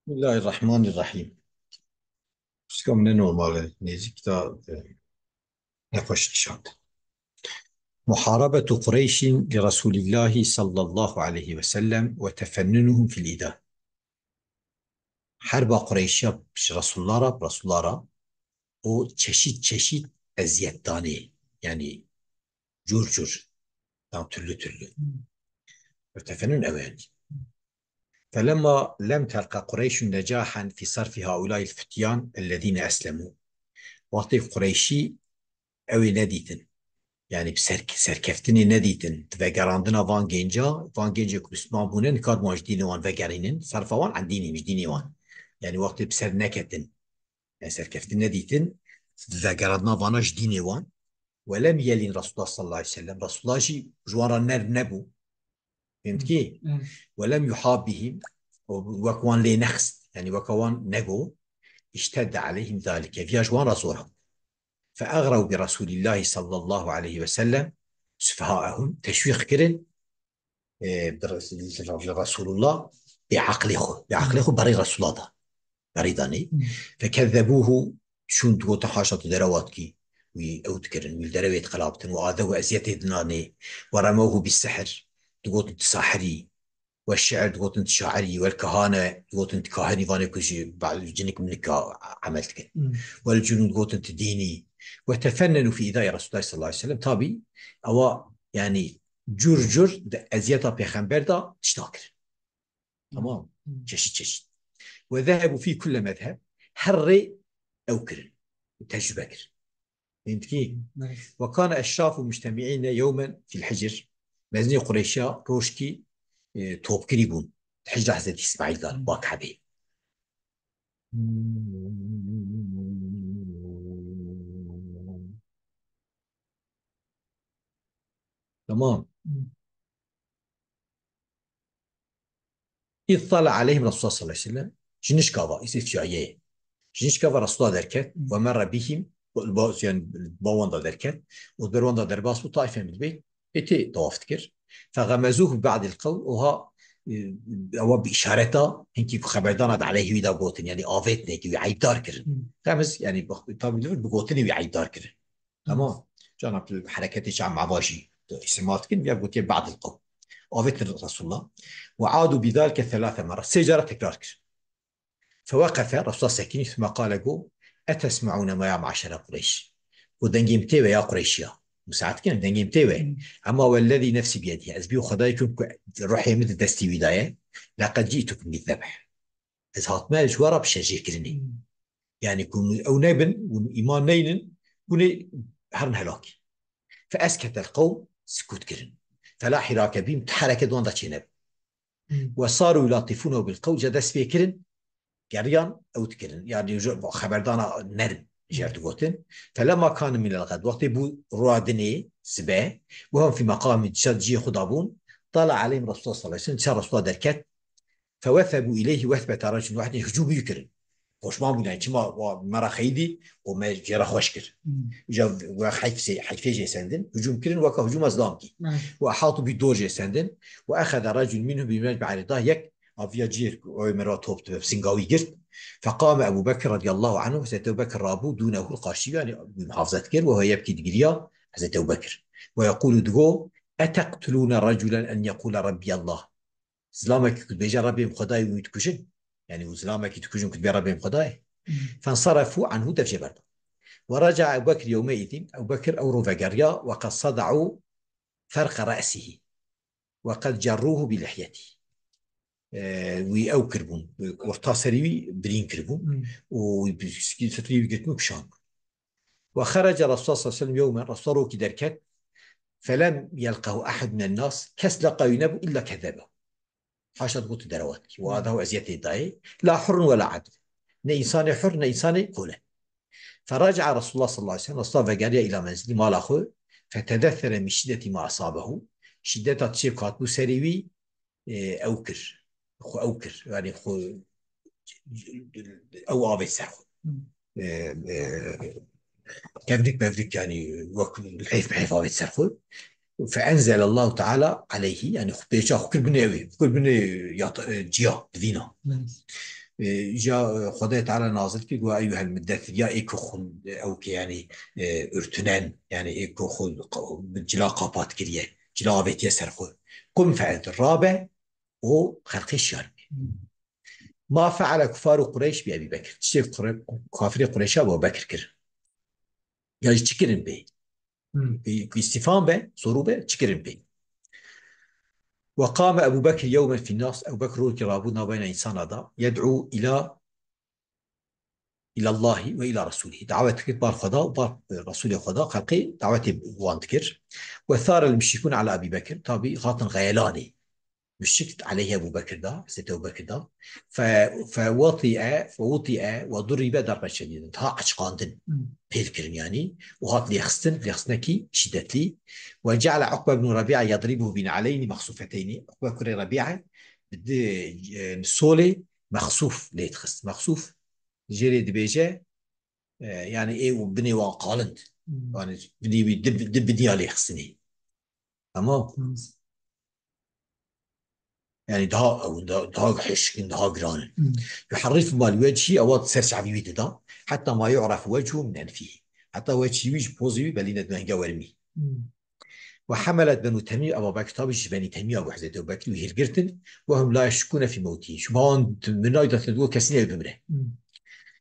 بسم الله الرحمن الرحيم. Ska من normal نزيكتا نقش نشاط. محاربة قريش لرسول الله صلى الله عليه وسلم وتفننهم في الإداء. حرب قريش رسول الله را o çeşit eziyettane yani cur tam türlü وتفنن أواني. فلما لم تلقى قريش نجاحا في صرف هؤلاء الفتيان الذين أسلموا وقت قريشي أو نديتن yani serkeftini nedîtin vegerandina van genca ku Müslüman bûnin kad wan ji dînê wan vegerînin serfa wan an dînî ji dînê wan yani wextê bi ser neketin yani serkeftin nedîtin vegerandina vana ji dînê wan welem yelîn Resulullah sallallahu aleyhi ve sellem Resulullah jî ji wan re nebû fehmtkî welem yuhabihim wek wan lê nexist yani weka wan negot iştedde aleyhim zâlike viya ji wan re zor hebû فأغروا برسول الله صلى الله عليه وسلم سفهاءهم تشويق كرن برسول الله بعقله بري رسول الله بري داني فكذبوه شون تو تحاشط درواتكي ويأوتكرن والدرويت قلابتن وآذوا أزيته دناني ورموه بالسحر تقول تساحري والشعر تقول انت شاعري والكهانه تقول انت كاهني فانا كل شيء بعد جنك منك عملتك والجنون تقول انت ديني وتفننوا في ايذاء رسول الله صلى الله عليه وسلم تابي او يعني جرجر ازياء بيغمبر دا تشتاكر تمام çeşit وذهبوا في كل مذهب هر او كرن تجربه كر فهمت كيف؟ وكان اشراف مجتمعين يوما في الحجر مزني قريشا روشكي توبكري بون حجر حضرت اسماعیل دار با کعبه تمام. إذ طلع عليهم رسول الله صلى الله عليه وسلم جنشكافا يصير شيعية جنشكافا رسول الله دركت ومر بهم يعني باوندا دركت ودبرواندا درباس وطائفة من البيت اتي طواف تكر فغمزوه ببعض القول وها او بإشارتا هنكي خبردان عليه ويدا بوتن يعني آفيت نيكي ويعيب دار كرن غمز يعني طبعا بقوتني ويعيب دار كرن تمام جانا حركات شعب عباشي اسمات كن بيا بوتي بعض القول آفيت رسول الله وعادوا بذلك 3 مرات سجارة تكرار كر فوقف رسول الله سكين ثم قال جو أتسمعون ما يا معشر قريش ودنجيم تيوي يا قريشيا مساعد كان دنجيم تيوي أما والذي نفسي بيده أزبيو خدايكم روحي مثل دستي بداية لقد جئتكم بالذبح إذ مالش ورا بشجيه كرني يعني كون أو نبن وإيمان نين كوني هرن هلاكي فأسكت القوم سكوت كرن فلا حراك بهم تحرك دوان دا نب وصاروا يلاطفونه بالقول جدس فكرن جريان أو تكرن يعني خبردانا نرم جرت قوتن فلما كان من الغد وقت بو رادني سباه وهم في مقام جي خضابون طلع عليهم رسول الله صلى الله عليه وسلم شار رسول الله دركت فوثبوا إليه وثبت رجل واحد هجوم يكرن خوش ما بودن چما مرا خیدی و ما جرا خوش کرد جا و حيف جي سندن هجوم كرن وكا هجوم ازلامكي واحاطوا بدور جي سندن واخذ رجل منهم بمجمع رضاه يك افيا جير او مرا توبت بسنغاوي قرت فقام ابو بكر رضي الله عنه حضرت ابو بكر رابو دونه القاشي يعني بمحافظه كر وهو يبكي دقريا حضرت ابو بكر ويقول دغو اتقتلون رجلا ان يقول ربي الله زلامك كنت بيجا ربي خداي ويتكشن يعني وزلامك يتكشن كنت بيجا ربي خداي فانصرفوا عنه دفج برد ورجع أبو بكر يومئذ أبو بكر أو رفقريا وقد صدعوا فرق رأسه وقد جروه بلحيته وأو كربون ورتصري برين كربون وستري بكربون بشام وخرج الرسول صلى الله عليه وسلم يوما رسوله كدركت فلم يلقه أحد من الناس كس لقى ينب إلا كذبه حاشا قلت درواتك وهذا هو أزيات الداعي لا حر ولا عبد نا إنسان حر نا إنسان كله فرجع رسول الله صلى الله عليه وسلم واصطفى جارية إلى منزل مال أخوه فتدثر من شدة ما أصابه شدة تصير كاتبو سريوي أوكر أخو أوكر يعني أخو أو آبي سرخو كيف ذيك يعني الحيف بحيف آبي سرخو فأنزل الله تعالى عليه يعني بيشا كل بني كل بني جيا دفينا جاء خدای تعالى نازل في قوا أيها المدثر يا إيكو خل أو يعني ارتنان يعني إيكو خل جلا قابات كريه جلا بيت يسر خل قم فعلت الرابع وخلقي الشارع ما فعل كفار قريش بأبي بكر تشتي كافر قريش أبو بكر كر يعني تشكرن بي استفهام به صروبه تشكرن بي وقام أبو بكر يوما في الناس أبو بكر رابونا بين إنسان هذا يدعو إلى الله وإلى رسوله دعوة بار خدا وبار رسول خدا خلقي دعوة وانتكر وثار المشركون على أبي بكر طبي خاطن غيلاني مشكت عليه أبو بكر ده ست أبو بكر ده فوطئ وضرب ضربة شديدة ها عشقاندن بيلكرن يعني وهات ليخستنكي شدتلي وجعل عقبة بن ربيعة يضربه بنعلين مخصوفتين عقبة بن ربيعة بده نسولي مخصوف ليتخست مخصوف جيري دبيجة يعني ايه وبني وقالند يعني بني دب ديالي خصني تمام يعني ده حش ده قران يحرف مال وجهي او سرش عبيد ده حتى ما يعرف وجهه من انفه حتى وجهي وجه بوزي بلينا دمانجا ورمي وحملت بنو تميم ابو بكر طابش بني تميم ابو حزة ابو بكر وهرجرتن وهم لا يشكون في موته شبان من ايضا تدو كسنه بمره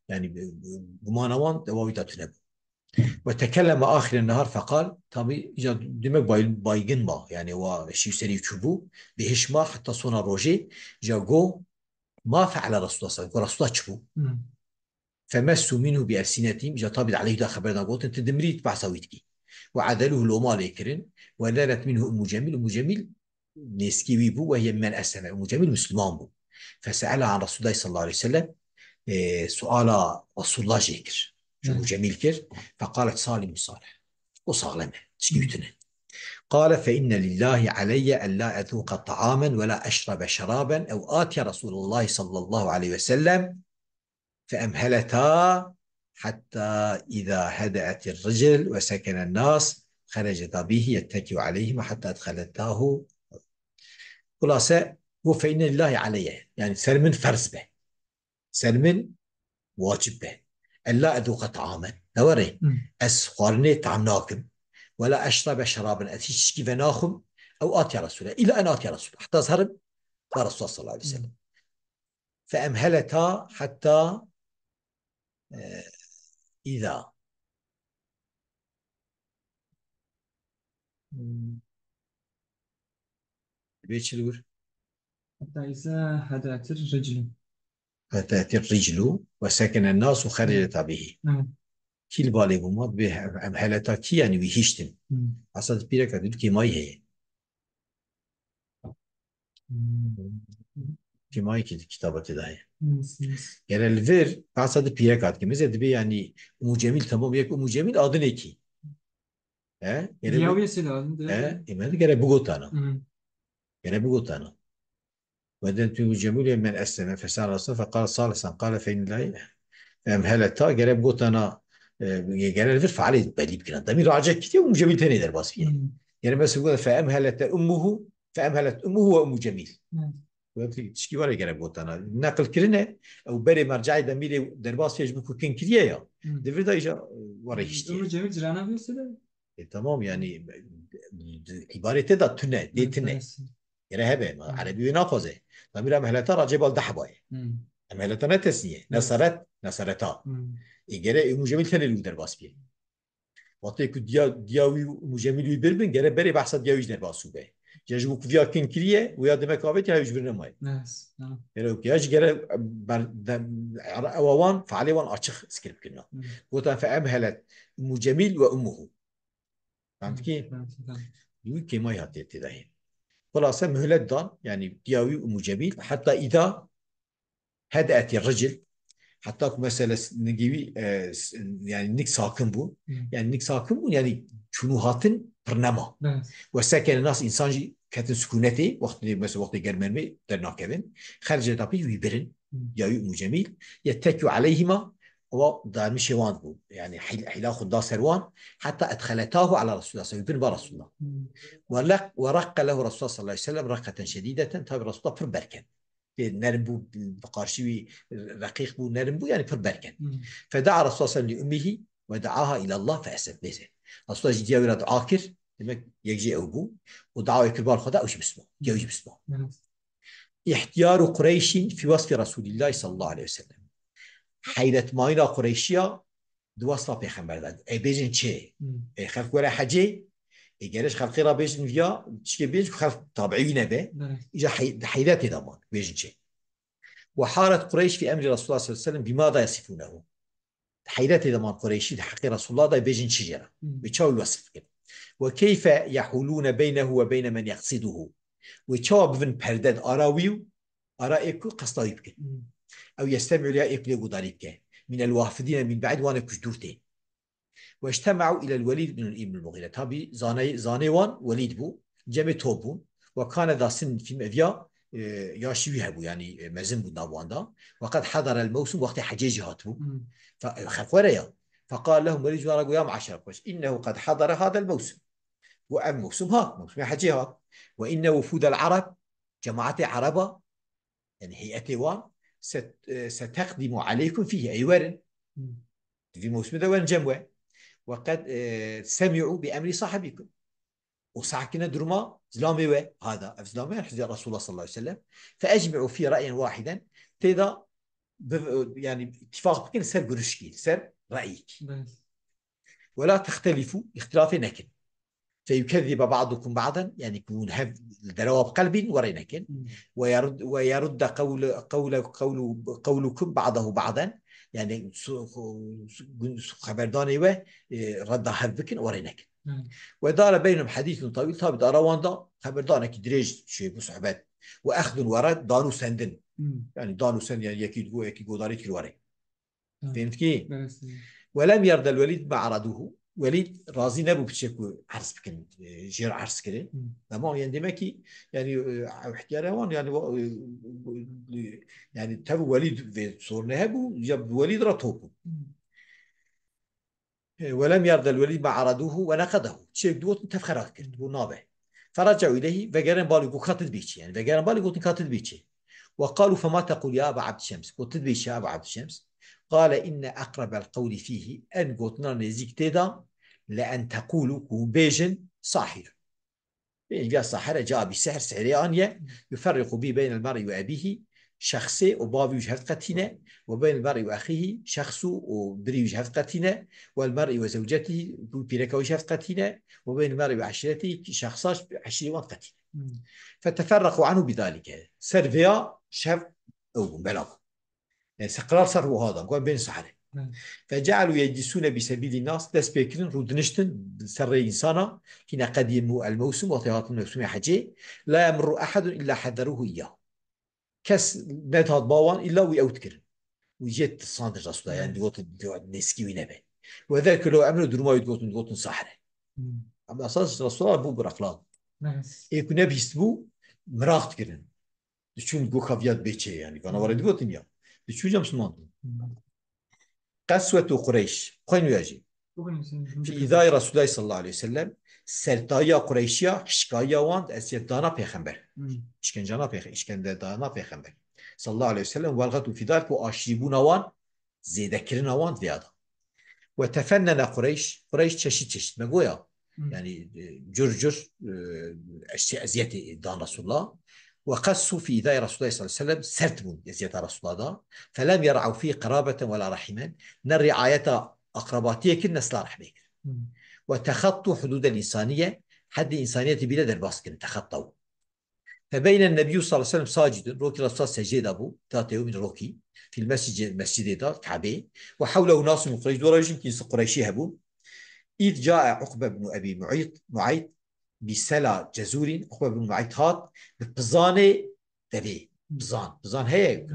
يعني بمانوان دواوي تنبو وتكلم آخر النهار فقال طبي دمك بايجن ما يعني هو شيء سري تشوفه بهش ما حتى صنع روجي جاكو ما فعل رسول الله صلى الله عليه وسلم رسول الله تشوفه فمسوا منه بألسنتهم جا طابد عليه دا خبرنا قلت انت دمريت بعصويتك وعدلوه لوما ليكرن ونالت منه أم جميل نسكي ويبو وهي من أسلم أم جميل مسلمان بو فسألها عن رسول الله صلى الله عليه وسلم سؤال رسول الله جيكر شو جميل كر فقالت صالم صالح وصالمه تشكيتنا قال فإن لله علي ألا أذوق طعاما ولا أشرب شرابا أو آتي رسول الله صلى الله عليه وسلم فأمهلتا حتى إذا هدأت الرجل وسكن الناس خرجت به يتكئ عليهما حتى أدخلتاه خلاصة فإن لله علي يعني سلم فرز به سلم واجب به ألا أذوق طعاما نوري أسخرني طعام ناكم ولا أشرب شرابا أتشكي فناخم أو آتي رسوله إلى أن آتي رسوله حتى أظهر رسول صلى الله عليه وسلم فأمهلتا حتى إذا بيتشلور حتى إذا هدأت الرجل فتأتي الرجل وسكن الناس وخرجت به كل بالي بمات به أمهلتا كي يعني ويهشتم أصلا بيرك أدود كي ماي هي كي ماي كتابة ده يعني الفير أصلا بيرك أدود كمزة دبي يعني أم جميل تمام يك أم جميل أدنى كي يعني دياوية سلالم إيمان كده بقول أنا يعني بقول أنا وبعدين أم جميل من أسلم فسأل رسول فقال صالحا قال فإن لا أمهلتا قال بقول أنا قال الفير فعلي بالي بكنا دمي راجع كتير أم جميل تاني در باس فيه يعني بس يقول فأمهلت أمه وأم جميل تشكي ولا جرب بوتانا نقل كرنه أو بري مرجعي دميري درباس فيش بكو كن كريه يا دفر دا إيجا ورا هشتيه أم جميل جرانا بيوصله تمام يعني عبارة دا تنه دي تنه يعني هبه عربي ناقصه دمير أمهلتا راجع بالده باي أمهلتا نتسنيه نصرتا إيجاره أم جميل تاني لو درباس فيه وقتی که دیاوی مجموعی بربن گره بری بحث دیاویش درباسو به جاجبو کفیا کن کریه و یاد مکابت هایش برنه مای گره کیاش گره اوان فعلی وان açık سکرب کنا گفتن فأمهلت مجمل و امه فهمت کی يقول كما يهاتي تداهين خلاصة مهلت دان يعني دياوي ومجمل حتى إذا هدأت الرجل حتى مثلا نجيبي يعني نك ساكن بو يعني نك ساكن بو يعني شنو هاتن برنامه وسكن الناس إنسان كاتن سكونتي وقت مثلا وقت جرمني درنا كذن خرج تابي ويبرن يا مجميل يتكوا عليهما ودار مش وان بو يعني حلا خد سروان حتى أدخلتاه على رسول الله صلى الله عليه وسلم رسول الله ورق له رسول الله صلى الله عليه وسلم رقة شديدة تابع رسول الله فربركن نرم بو بقارشي رقيق بو نرم بو يعني بربركن. فدعا رسول الله صلى الله عليه وسلم لأمه ودعاها إلى الله فأسلم ليس رسول الله جديا ولاد عاكر demek يجي أبو ودعوا يكبر خدا أو شيء بسمه جوج بسمه. احتيار قريش في وصف رسول الله صلى الله عليه وسلم حيلة ماينا قريشية دواسطة بيخمر داد أي بيجن شيء أي خلق ولا حاجة أي جالش خلق را بيجن فيها تشكي بيجن خلق طبيعي نبى إجا حيلات دمان بيجن شيء. وحارت قريش في أمر رسول الله صلى الله عليه وسلم بماذا يصفونه حيلات دمان قريشي حق رسول الله دا بيجن شجرة بتشاو يوصف كده. وكيف يحولون بينه وبين من يقصده وتشاو بفن بردد أراويو أرائك قصدي بك أو يستمع لأيك لغداريك من الوافدين من بعد وانا كجدورتين. واجتمعوا إلى الوليد بن الإبن المغيرة تابي زانيوان وليد بو جمع توبون وكان ذا سن في مفيا ياشوي هبو يعني مزن بو نابواندا وقد حضر الموسم وقت حجيج هاتبو فخفوريا فقال لهم وليد بن يا معشر قريش إنه قد حضر هذا الموسم وأم موسم هات موسم حجي هات وإن وفود العرب جماعة عربة يعني هيئة وان ستقدم عليكم فيه أي ورن في موسم ذا ورن جموة وقد سمعوا بأمر صاحبكم وساكنة درما زلامي هذا أفزلامي حزب رسول الله صلى الله عليه وسلم فأجمعوا في رأي واحدا تيدا يعني اتفاق بكين سر قرشكي سر رأيك ولا تختلفوا اختلاف نكن فيكذب بعضكم بعضا يعني يكون هذا الدرواب قلب ورينكن ويرد قولكم بعضه بعضا يعني خبرداني و رد هذبكن ورينكن ودار بينهم حديث طويل ثابت أرواندا خبردانك دريج شيء بصحبات وأخذ ورد دانو سندن يعني دانو سند يعني يكيد داريت الوري فهمت كي ولم يرد الوليد ما عرضوه وليد راضي نبو بشكل عرس بكن جير عرس كده تمام يعني دمكي يعني احتياروان يعني تبو وليد في صورنا هبو جاب وليد رطوبه ولم يرد الوليد ما عرضوه ونقده شيء دوت تفخرات كرد ونابه فرجعوا إليه وقالن بالي قاتل بيتي يعني وقالن بالي قلت قاتل بيتي وقالوا فما تقول يا أبا عبد الشمس قلت بيتي يا أبا عبد الشمس قال إن أقرب القول فيه أن قلتنا نزيك تيدا لأن تقولوا بيجن ساحر يعني ساحر جاء بسحر سحريانية يفرق به بين المرء وأبيه شخصي وبابي وجهة قتينة وبين المرء وأخيه شخص وبري وجهة قتينة والمرء وزوجته بيرك وجهة قتينة وبين المرء وعشيرته شخصاش عشرين قتينة فتفرقوا عنه بذلك سرفيا شف أو بلغ يعني سقرار صار هو هذا قال بين سحره فجعلوا يجلسون بسبيل الناس دس بيكرن رودنشتن سر إنسانا حين قدموا الموسم وطيات الموسم حجي لا يمر أحد إلا حذروه إياه كس نتهاد باوان إلا ويأوتكر ويجيت الصادر رسول يعني دوت نسكي وينبه وذلك لو عملوا درما يدوتن صحراء أما أساس رسول الله بو برقلان يكون بيستبو مراقت كرن دشون جو خافيات بيتشي يعني كانوا ورد دوتن يا دشون جام سمان قسوة قريش قين يجي في إذاء رسول الله صلى الله عليه وسلم سرطايا قريشيا شكايا واند أسيدانا بيخمبر إشكنجانا إشكندانا بيخمبر صلى الله عليه وسلم والغتوا في ذلك وأشربون وان زيدا كرنا وان زيادة وتفنن قريش تشت ما قويا يعني جرجر أشياء أزيات دان رسول الله وقسوا في إذاء رسول الله صلى الله عليه وسلم سرتمون يزيد رسول الله فلم يرعوا فيه قرابة ولا رحما نرعاية أقرباتية كنا سلا رحمك وتخطوا حدود الإنسانية حد إنسانية بلا درباس كن تخطوا فبين النبي صلى الله عليه وسلم ساجد روكي رسول سجد أبو ذات يوم روكي في المسجد ده كعبة وحوله ناس من قريش ورجل كنس قريشي هبو إذ جاء عقبة بن أبي معيط بسلا جزور عقبة بن معيط هات ببزانة دبي بزان هي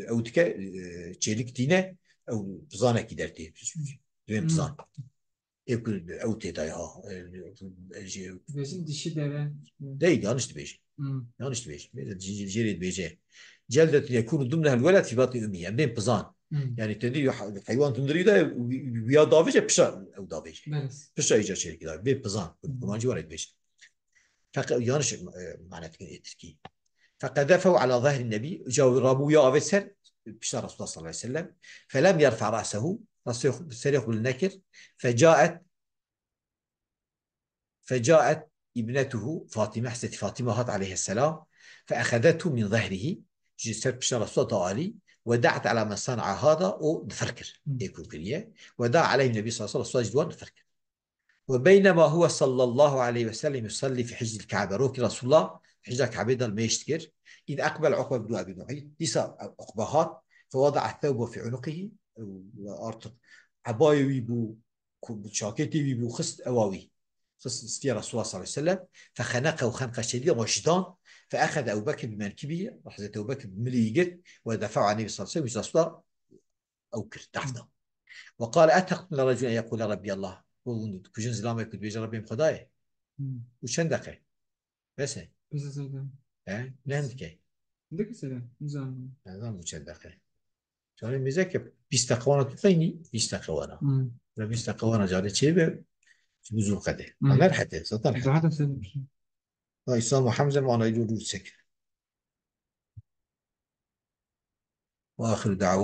أو تك تشيلك تينه أو بزانة كدرتي دوين بزان يقول أو تدايها بيجن دشي داره ده yanlış تبيجي yanlış تبيجي جريد بيجي جلدة يكون ضمنها الولد في بطن أمي يعني بزان يعني تدري حيوان تندري ده ويا دافيجة بشا أو دافيجة بشا يجي شيء كده بزان كمان جوارد بيجي فق yanlış معناته كده تركي فقذفه على ظهر النبي جاوب يا أبسر بشار رسول الله صلى الله عليه وسلم فلم يرفع رأسه صريخ بالنكر فجاءت ابنته فاطمة حسنة فاطمة هات عليه السلام فأخذته من ظهره جسد بشار رسول الله عليه ودعت على من صنع هذا ودفركر ودعا عليه النبي صلى الله عليه وسلم دفركر وبينما هو صلى الله عليه وسلم يصلي في حجر الكعبة روكي رسول الله حجر الكعبة ده ما يشتكر إذ أقبل عقبة بن أبي معيط ليس عقبهات فوضع الثوب في عنقه وأرتق عباية ويبو شاكيتي ويبو خست أواوي خست استيار رسول الله صلى الله عليه وسلم فخنقه خنقة شديدة وشدان فأخذ أبو بكر بمنكبه حضرت أبو بكر بمليقت ودفع عن النبي صلى الله عليه وسلم رسول الله أوكر تحته وقال أتقتل رجل أن يقول ربي الله كجن زلامه كنت بيجي ربي خداي وشن دقيقة بس بس زيادة نه دقيقة عندك سلام نظام نظام وشن دقيقة شو ميزك 20 دقيقة وانا تطيني 20 دقيقة وانا 20 دقيقة وانا جاري شيء بزول قده أنا رحت سطر إذا هذا سلام إسلام وحمزة ما أنا يجوا سكر وآخر دعوة